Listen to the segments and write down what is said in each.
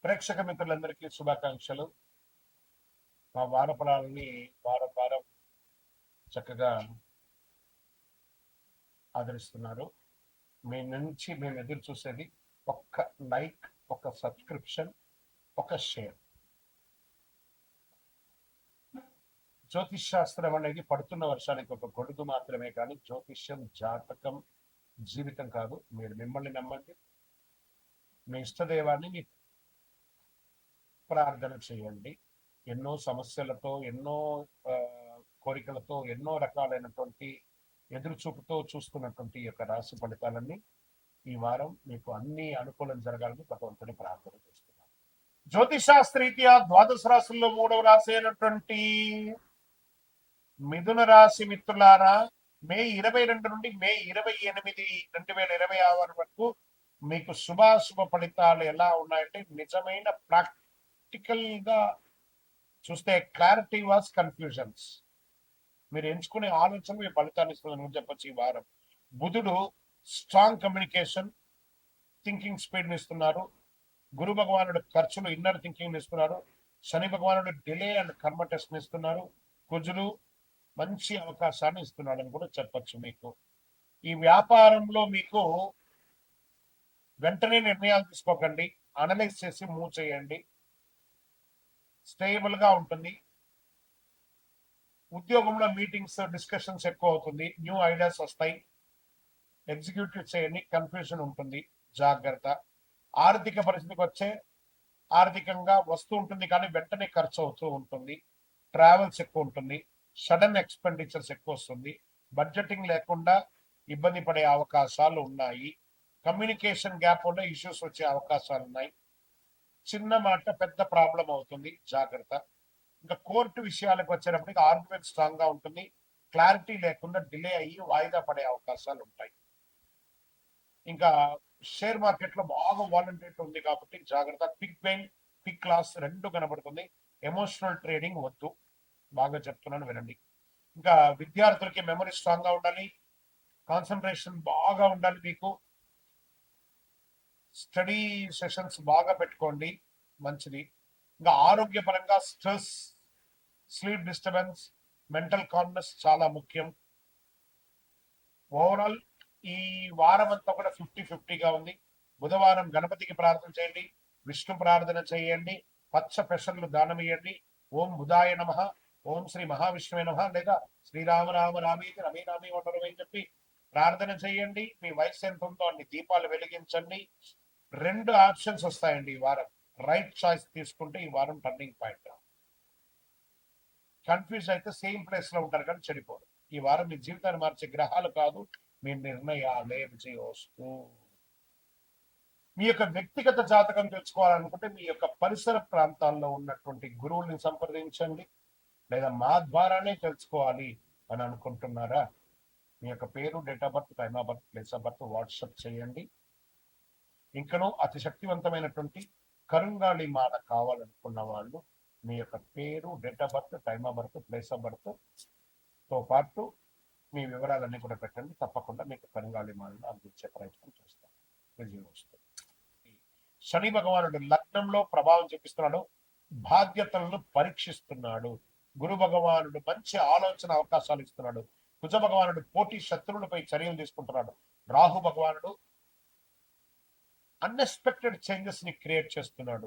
ప్రేక్షక మిత్రులందరికీ శుభాకాంక్షలు. మా వారఫలాలని వారం వారం చక్కగా ఆదరిస్తున్నారు. మీ నుంచి మేము ఎదురు చూసేది ఒక్క లైక్, ఒక సబ్స్క్రిప్షన్, ఒక షేర్. జ్యోతిష్ శాస్త్రం అనేది పడుతున్న వర్షానికి ఒక గొడుగు మాత్రమే, కానీ జ్యోతిష్యం జాతకం జీవితం కాదు. మీరు మిమ్మల్ని నమ్మండి, మీ ఇష్టదేవాన్ని మీ ప్రార్థన చేయండి. ఎన్నో సమస్యలతో, ఎన్నో కోరికలతో, ఎన్నో రకాలైనటువంటి ఎదురుచూపుతో చూస్తున్నటువంటి యొక్క రాశి ఫలితాలన్నీ ఈ వారం మీకు అన్ని అనుకూలం జరగాలని భగవంతుని ప్రార్థన చేస్తున్నాను. జ్యోతిషాస్త్రీత్యా ద్వాదశ రాశుల్లో 3వ రాశి అయినటువంటి మిథున రాశి మిత్రులారా, మే 22 నుండి మే 28, 2026 వరకు మీకు శుభాశుభ ఫలితాలు ఎలా ఉన్నాయంటే, నిజమైన ప్రాక్టికల్ గా చూస్తే క్లారిటీ వాస్ కన్ఫ్యూజన్స్. మీరు ఎంచుకునే ఆలోచన మీ ఫలితాన్ని ఇస్తుందని చెప్పొచ్చు. ఈ వారం బుధుడు స్ట్రాంగ్ కమ్యూనికేషన్, థింకింగ్ స్పీడ్ ఇస్తున్నారు. గురు భగవానుడు ఖర్చులు, ఇన్నర్ థింకింగ్ ఇస్తున్నారు. శని భగవానుడు డిలే అండ్ కర్మ టెస్ట్ ఇస్తున్నారు. కుజులు మంచి అవకాశాన్ని ఇస్తున్నాడు అని కూడా చెప్పచ్చు. మీకు ఈ వ్యాపారంలో మీకు వెంటనే నిర్ణయాలు తీసుకోకండి, అనలైజ్ చేసి మూవ్ చేయండి. స్టేబుల్ గా ఉంటుంది. ఉద్యోగంలో మీటింగ్స్, డిస్కషన్స్ ఎక్కువ అవుతుంది. న్యూ ఐడియాస్ వస్తాయి, ఎగ్జిక్యూటివ్ చేయండి. కన్ఫ్యూజన్ ఉంటుంది, జాగ్రత్త. ఆర్థిక పరిస్థితికి వచ్చే ఆర్థికంగా వస్తూ ఉంటుంది, కానీ వెంటనే ఖర్చు అవుతూ ఉంటుంది. ట్రావెల్స్ ఎక్కువ ఉంటుంది, సడన్ ఎక్స్పెండిచర్స్ ఎక్కువ వస్తుంది. బడ్జెటింగ్ లేకుండా ఇబ్బంది పడే అవకాశాలు ఉన్నాయి. కమ్యూనికేషన్ గ్యాప్ వల్ల ఇష్యూస్ వచ్చే అవకాశాలు ఉన్నాయి. చిన్న మాట పెద్ద ప్రాబ్లం అవుతుంది, జాగ్రత్త. ఇంకా కోర్టు విషయాలకు వచ్చేటప్పటికి ఆర్గ్యుమెంట్ స్ట్రాంగ్ గా ఉంటుంది. క్లారిటీ లేకుండా డిలే అయ్యి వాయిదా పడే అవకాశాలు ఉంటాయి. ఇంకా షేర్ మార్కెట్ లో బాగా వాలంటీర్ ఉంది కాబట్టి జాగ్రత్త. క్విక్ బెయిన్, క్విక్ లాస్ రెండు కనబడుతుంది. ఎమోషనల్ ట్రేడింగ్ వద్దు, బాగా చెప్తున్నాను వినండి. ఇంకా విద్యార్థులకి మెమరీ స్ట్రాంగ్ గా ఉండాలి, కాన్సన్ట్రేషన్ బాగా ఉండాలి. మీకు స్టడీ సెషన్స్ బాగా పెట్టుకోండి, మంచిది. ఇంకా ఆరోగ్యపరంగా stress, sleep disturbance, mental calmness చాలా ముఖ్యం. ఓవరాల్ ఈ వారం అంతా కూడా 50-50గా ఉంది. బుధవారం గణపతికి ప్రార్థన చేయండి, విష్ణు ప్రార్థన చేయండి, పచ్చ పెసర్లు దానం ఇవ్వండి. ఓం బుధాయ నమః, ఓం శ్రీ మహావిష్ణువే నమః, లేదా శ్రీరామ రామ రామేతి రమే రామే ఉండరు అని చెప్పి ప్రార్థన చేయండి. మీ వయసు ఎంత ఉందో అన్ని దీపాలు వెలిగించండి. 2 ఆప్షన్స్ వస్తాయండి ఈ వారం. రైట్ చాయిస్ తీసుకుంటే ఈ వారం టర్నింగ్ పాయింట్. కన్ఫ్యూజ్ అయితే సేమ్ ప్లేస్ లో ఉంటారు కానీ చెడిపోరు. ఈ వారం మీ జీవితాన్ని మార్చే గ్రహాలు కాదు, మీ నిర్ణయాలే విజయోస్తు. మీ యొక్క వ్యక్తిగత జాతకం తెలుసుకోవాలనుకుంటే మీ యొక్క పరిసర ప్రాంతాల్లో ఉన్నటువంటి గురువుల్ని సంప్రదించండి, లేదా మా ద్వారానే తెలుసుకోవాలి అని అనుకుంటున్నారా? మీ యొక్క పేరు, date of birth, time of birth, place of birth WhatsApp చేయండి. ఇంకనూ అతి శక్తివంతమైనటువంటి కరుంగాళి మాల కావాలనుకున్న వాళ్ళు మీ యొక్క పేరు, date of birth, time of birth, place of birth తో పాటు మీ వివరాలన్నీ కూడా పెట్టండి. తప్పకుండా మీకు కరుంగాళి మాలను అందించే ప్రయత్నం చేస్తాం. విజయం వస్తుంది. శని భగవానుడు లగ్నంలో ప్రభావం చూపిస్తున్నాడు, బాధ్యతలను పరీక్షిస్తున్నాడు. గురు భగవానుడు మంచి ఆలోచన అవకాశాలు ఇస్తున్నాడు. కుజ భగవానుడు పోటీ శత్రువులపై చర్యలు తీసుకుంటున్నాడు. రాహు భగవానుడు అన్ఎక్స్పెక్టెడ్ చేంజెస్ ని క్రియేట్ చేస్తున్నాడు.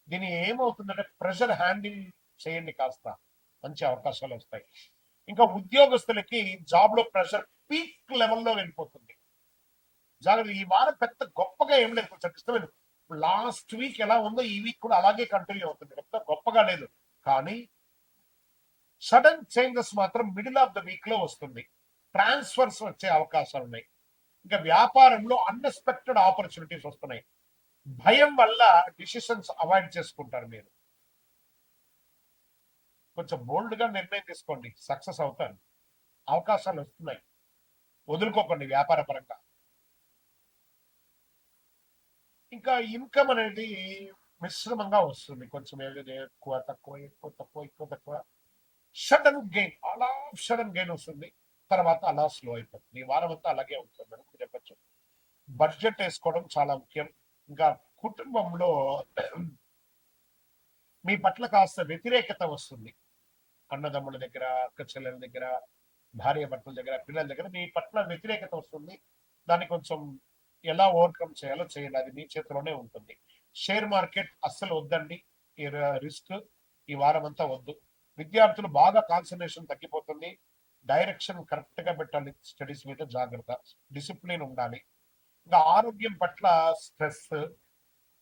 దీని ఏమవుతుందంటే ప్రెషర్ హ్యాండిల్ చేయండి, కాస్త మంచి అవకాశాలు వస్తాయి. ఇంకా ఉద్యోగస్తులకి జాబ్ లో ప్రెషర్ పీక్ లెవెల్లో వెళ్ళిపోతుంది, జాగ్రత్త. ఈ వారం పెద్ద గొప్పగా ఏం లేదు, కొంచెం ఇష్టలేదు. లాస్ట్ వీక్ ఎలా ఉందో ఈ వీక్ కూడా అలాగే కంటిన్యూ అవుతుంది. పెద్ద గొప్పగా లేదు, కానీ సడన్ చేంజెస్ మాత్రం మిడిల్ ఆఫ్ ద వీక్ లో వస్తుంది. ట్రాన్స్ఫర్స్ వచ్చే అవకాశాలు ఉన్నాయి. ఇంకా వ్యాపారంలో అన్ఎక్స్పెక్టెడ్ ఆపర్చునిటీస్ వస్తున్నాయి. భయం వల్ల డిసిషన్స్ అవాయిడ్ చేసుకుంటారు. మీరు కొంచెం బోల్డ్ గా నిర్ణయం తీసుకోండి, సక్సెస్ అవుతారు. అవకాశాలు వస్తున్నాయి, వదులుకోకండి వ్యాపార పరంగా. ఇంకా ఇన్కమ్ అనేది మిశ్రమంగా వస్తుంది, కొంచెం ఎక్కువ తక్కువ, ఎక్కువ తక్కువ, ఎక్కువ తక్కువ. సడన్ గెయిన్, అలా సడన్ గెయిన్ వస్తుంది, తర్వాత అలా స్లో అయిపోతుంది. ఈ వారం అంతా అలాగే ఉంటుంది అని చెప్పచ్చు. బడ్జెట్ వేసుకోవడం చాలా ముఖ్యం. ఇంకా కుటుంబంలో మీ పట్ల కాస్త వ్యతిరేకత వస్తుంది. అన్నదమ్ముల దగ్గర, అక్క చెల్లెల దగ్గర, భార్య భర్తల దగ్గర, పిల్లల దగ్గర మీ పట్ల వ్యతిరేకత వస్తుంది. దాన్ని కొంచెం ఎలా ఓవర్కమ్ చేయాలో చేయాలి, అది మీ చేతిలోనే ఉంటుంది. షేర్ మార్కెట్ అస్సలు వద్దండి, ఈ రిస్క్ ఈ వారం అంతా వద్దు. విద్యార్థులు బాగా కాన్సన్ట్రేషన్ తగ్గిపోతుంది. డైరెక్షన్ కరెక్ట్ గా పెట్టాలి, స్టడీస్ మీద జాగ్రత్త, డిసిప్లిన్ ఉండాలి. ఇంకా ఆరోగ్యం పట్ల స్ట్రెస్,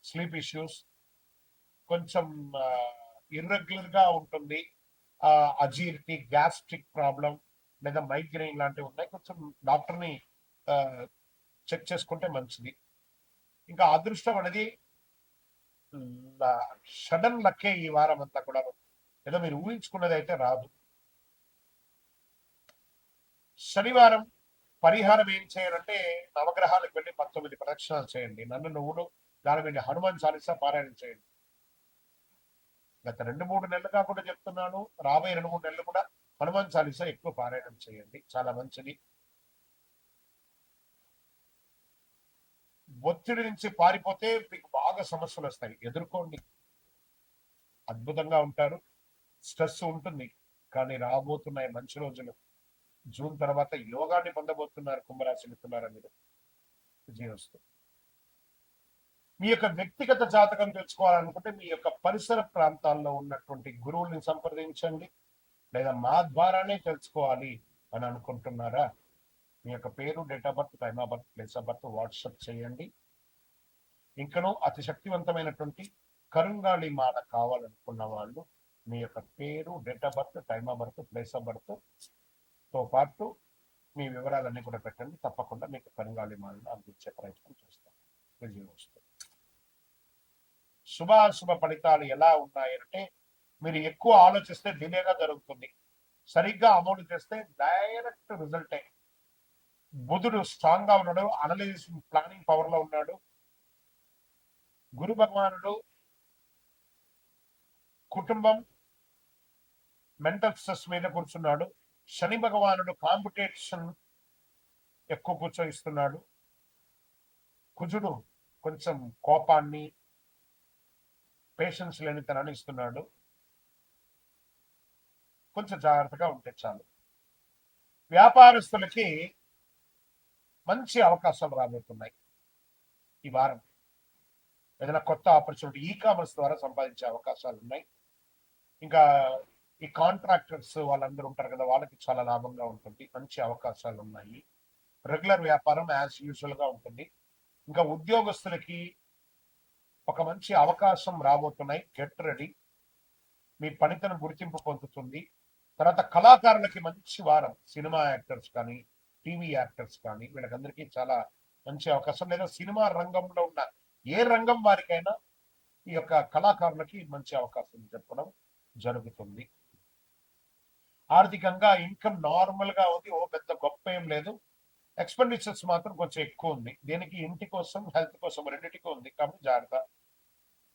స్లీప్ ఇష్యూస్, కొంచెం ఇర్రెగ్యులర్ గా ఉంటుంది. అజీర్తి, గ్యాస్ట్రిక్ ప్రాబ్లం లేదా మైగ్రెయిన్ లాంటివి ఉన్నాయి. కొంచెం డాక్టర్ని చెక్ చేసుకుంటే మంచిది. ఇంకా అదృష్టం అనేది సడన్ లక్కే ఈ వారం అంతా కూడా, ఏదో మీరు ఊహించుకున్నది అయితే రాదు. శనివారం పరిహారం ఏం చేయాలంటే నవగ్రహాలకు వెళ్ళి 19 ప్రదక్షిణాలు చేయండి. నన్ను నువ్వులు దాని మీద హనుమాన్ చాలీసా పారాయణం చేయండి. గత 2-3 నెలలు కాకుండా చెప్తున్నాను, రాబోయే 2-3 నెలలు కూడా హనుమాన్ చాలీసా ఎక్కువ పారాయణం చేయండి, చాలా మంచిది. ఒత్తిడి నుంచి పారిపోతే మీకు బాగా సమస్యలు వస్తాయి, ఎదుర్కోండి, అద్భుతంగా ఉంటారు. స్ట్రెస్ ఉంటుంది, కానీ రాబోతున్నాయి మంచి రోజులు. జూన్ తర్వాత యోగాన్ని పొందబోతున్నారు కుంభరాశి మిత్రులారా మీరు. విజయోస్తు. మీ యొక్క వ్యక్తిగత జాతకం తెలుసుకోవాలనుకుంటే మీ యొక్క పరిసర ప్రాంతాల్లో ఉన్నటువంటి గురువుల్ని సంప్రదించండి, లేదా మా ద్వారానే తెలుసుకోవాలి అని అనుకుంటున్నారా, మీ యొక్క పేరు, date of birth, time of birth, place of birth WhatsApp చేయండి. ఇంకనూ అతి శక్తివంతమైనటువంటి కరుంగాళి మాల కావాలనుకున్న వాళ్ళు మీ యొక్క పేరు, date of birth, time of birth, place of birth తో పాటు మీ వివరాలన్నీ కూడా పెట్టండి. తప్పకుండా మీకు కరుంగాళి మాలను అందించే ప్రయత్నం చేస్తాం. విజయం వస్తుంది. శుభాశుభ ఫలితాలు ఎలా ఉన్నాయంటే మీరు ఎక్కువ ఆలోచిస్తే డిలేగా జరుగుతుంది, సరిగ్గా అమలు చేస్తే డైరెక్ట్ రిజల్టే. బుధుడు స్ట్రాంగ్ గా ఉన్నాడు, అనలైజ్ ప్లానింగ్ పవర్ లో ఉన్నాడు. గురు భగవానుడు కుటుంబం, మెంటల్ స్ట్రెస్ మీద కూర్చున్నాడు. శని భగవానుడు కాంపిటీషన్ ఎక్కువ కూర్చోయిస్తున్నాడు. కుజుడు కొంచెం కోపాన్ని, పేషెన్స్ లేనితనాన్ని ఇస్తున్నాడు. కొంచెం జాగ్రత్తగా ఉంటే చాలు. వ్యాపారస్తులకి మంచి అవకాశాలు రాబోతున్నాయి ఈ వారం. ఏదైనా కొత్త ఆపర్చునిటీ ఈ కామర్స్ ద్వారా సంపాదించే అవకాశాలు ఉన్నాయి. ఇంకా ఈ కాంట్రాక్టర్స్ వాళ్ళందరూ ఉంటారు కదా, వాళ్ళకి చాలా లాభంగా ఉంటుంది, మంచి అవకాశాలు ఉన్నాయి. రెగ్యులర్ వ్యాపారం యాజ్ యూజువల్ గా ఉంటుంది. ఇంకా ఉద్యోగస్తులకి ఒక మంచి అవకాశం రాబోతున్నాయి, గెట్ రెడీ. మీ పనితనం గుర్తింపు పొందుతుంది. తర్వాత కళాకారులకి మంచి వారం, సినిమా యాక్టర్స్ కానీ, టీవీ యాక్టర్స్ కానీ, వీళ్ళకందరికీ చాలా మంచి అవకాశం. లేదా సినిమా రంగంలో ఉన్న ఏ రంగం వారికైనా ఈ యొక్క కళాకారులకి మంచి అవకాశం చెప్పడం జరుగుతుంది. ఆర్థికంగా ఇన్కమ్ నార్మల్ గా ఉంది, ఓ పెద్ద గొప్ప ఏం లేదు. ఎక్స్పెండిచర్స్ మాత్రం కొంచెం ఎక్కువ ఉంది. దేనికి, ఇంటి కోసం, హెల్త్ కోసం, రెండింటికి ఉంది, కాబట్టి జాగ్రత్త.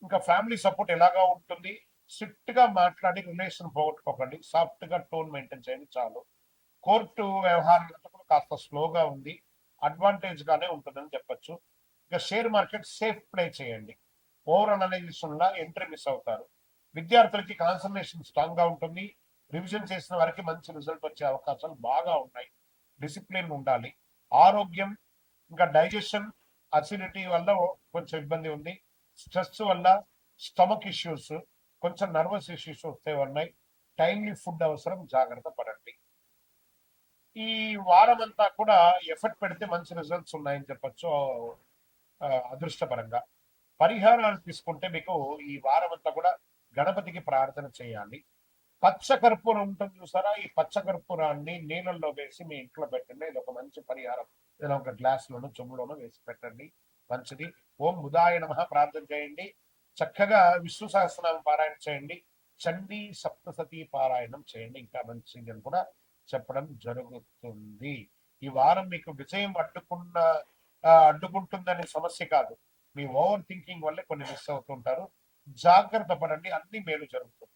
ఇంకా ఫ్యామిలీ సపోర్ట్ ఎలాగా ఉంటుంది, స్ట్రిక్ట్ గా మాట్లాడి రిలేషన్ పోగొట్టుకోకండి, సాఫ్ట్ గా టోన్ మెయింటైన్ చేయండి చాలు. కోర్టు వ్యవహారాలతో కూడా కాస్త స్లోగా ఉంది, అడ్వాంటేజ్ గానే ఉంటుందని చెప్పొచ్చు. ఇక షేర్ మార్కెట్ సేఫ్ ప్లే చేయండి, ఓవర్ అనలైజేషన్ లా ఎంట్రీ మిస్ అవుతారు. విద్యార్థులకి కాన్సన్ట్రేషన్ స్ట్రాంగ్ గా ఉంటుంది. రివిజన్ చేసిన వారికి మంచి రిజల్ట్ వచ్చే అవకాశాలు బాగా ఉన్నాయి. డిసిప్లిన్ ఉండాలి. ఆరోగ్యం, ఇంకా డైజెషన్, అసిడిటీ వల్ల కొంచెం ఇబ్బంది ఉంది. స్ట్రెస్ వల్ల స్టమక్ ఇష్యూస్, కొంచెం నర్వస్ ఇష్యూస్ వస్తే ఉన్నాయి. టైమ్లీ ఫుడ్ అవసరం, జాగ్రత్త పడండి. ఈ వారం అంతా కూడా ఎఫర్ట్ పెడితే మంచి రిజల్ట్స్ ఉన్నాయని చెప్పొచ్చు అదృష్టపరంగా. పరిహారాలు తీసుకుంటే మీకు ఈ వారం అంతా కూడా గణపతికి ప్రార్థన చేయాలి. పచ్చ కర్పూరం ఉంటుంది చూసారా, ఈ పచ్చ కర్పూరాన్ని నీళ్ళల్లో వేసి మీ ఇంట్లో పెట్టండి. ఇది ఒక మంచి పరిహారం. ఏదైనా ఒక గ్లాస్ లోనో చెంబులోనో వేసి పెట్టండి, మంచిది. ఓం బుధాయ నమః ప్రార్థన చేయండి. చక్కగా విష్ణు సహస్రనామం పారాయణ చేయండి. చండీ సప్తసతి పారాయణం చేయండి, ఇంకా మంచిది అని కూడా చెప్పడం జరుగుతుంది. ఈ వారం మీకు విజయం అడ్డుకుంటుందనే సమస్య కాదు, మీ ఓవర్ థింకింగ్ వల్లే కొన్ని మిస్ అవుతుంటారు. జాగ్రత్త పడండి, అన్ని మేలు జరుగుతుంది.